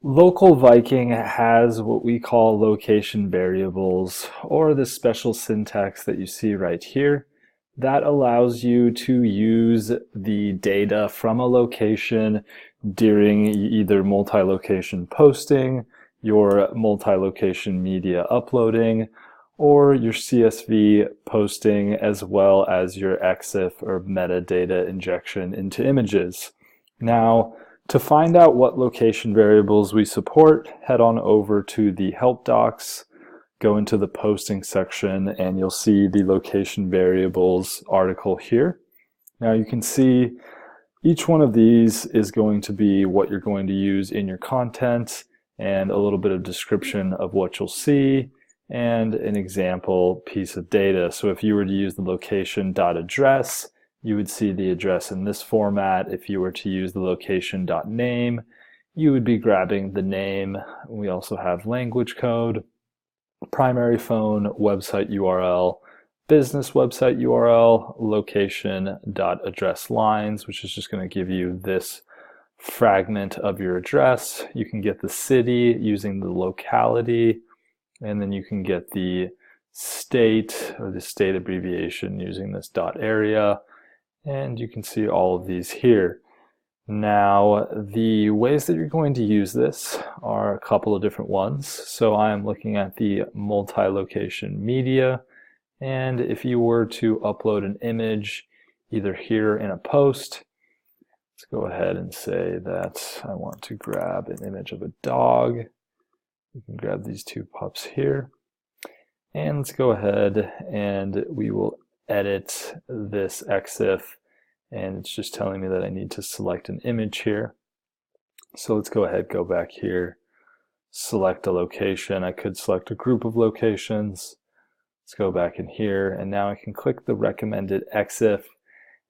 Local Viking has what we call location variables, or this special syntax that you see right here. That allows you to use the data from a location during either multi-location posting, your multi-location media uploading, or your CSV posting, as well as your EXIF or metadata injection into images. Now, to find out what location variables we support, head on over to the help docs, go into the posting section, and you'll see the location variables article here. Now you can see each one of these is going to be what you're going to use in your content and a little bit of description of what you'll see and an example piece of data. So if you were to use the location.address, you would see the address in this format. If you were to use the location.name, you would be grabbing the name. We also have language code, primary phone, website URL, business website URL, location.address lines, which is just going to give you this fragment of your address. You can get the city using the locality, and then you can get the state or the state abbreviation using this .area. And you can see all of these here. Now, the ways that you're going to use this are a couple of different ones. So I'm looking at the multi-location media, and if you were to upload an image either here in a post, let's go ahead and say that I want to grab an image of a dog. You can grab these two pups here, and let's go ahead and we will edit this EXIF, and it's just telling me that I need to select an image here. So let's go ahead, go back here, select a location. I could select a group of locations. Let's go back in here, and now I can click the recommended EXIF,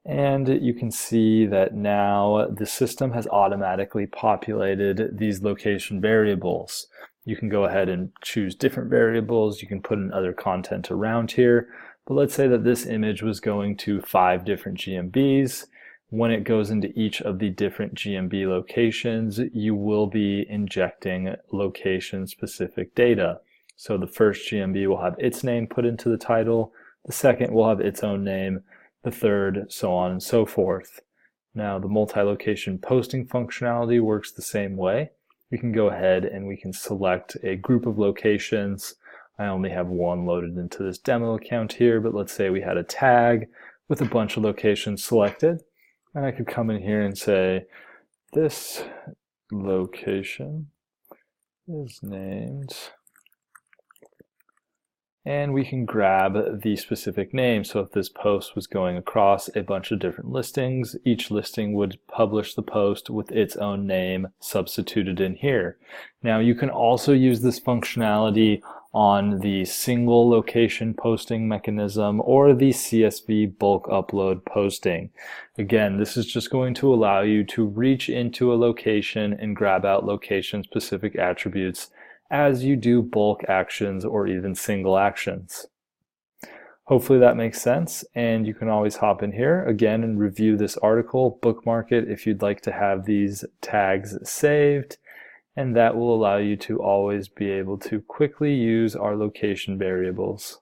and you can see that now the system has automatically populated these location variables. You can go ahead and choose different variables. You can put in other content around here. But let's say that this image was going to 5 different GMBs. When it goes into each of the different GMB locations, you will be injecting location-specific data. So the first GMB will have its name put into the title, the second will have its own name, the third, so on and so forth. Now the multi-location posting functionality works the same way. We can go ahead and we can select a group of locations. I only have one loaded into this demo account here, but let's say we had a tag with a bunch of locations selected, and I could come in here and say this location is named, and we can grab the specific name. So if this post was going across a bunch of different listings, each listing would publish the post with its own name substituted in here. Now you can also use this functionality on the single location posting mechanism or the CSV bulk upload posting. Again, this is just going to allow you to reach into a location and grab out location specific attributes as you do bulk actions or even single actions. Hopefully that makes sense, and you can always hop in here again and review this article, bookmark it if you'd like to have these tags saved, and that will allow you to always be able to quickly use our location variables.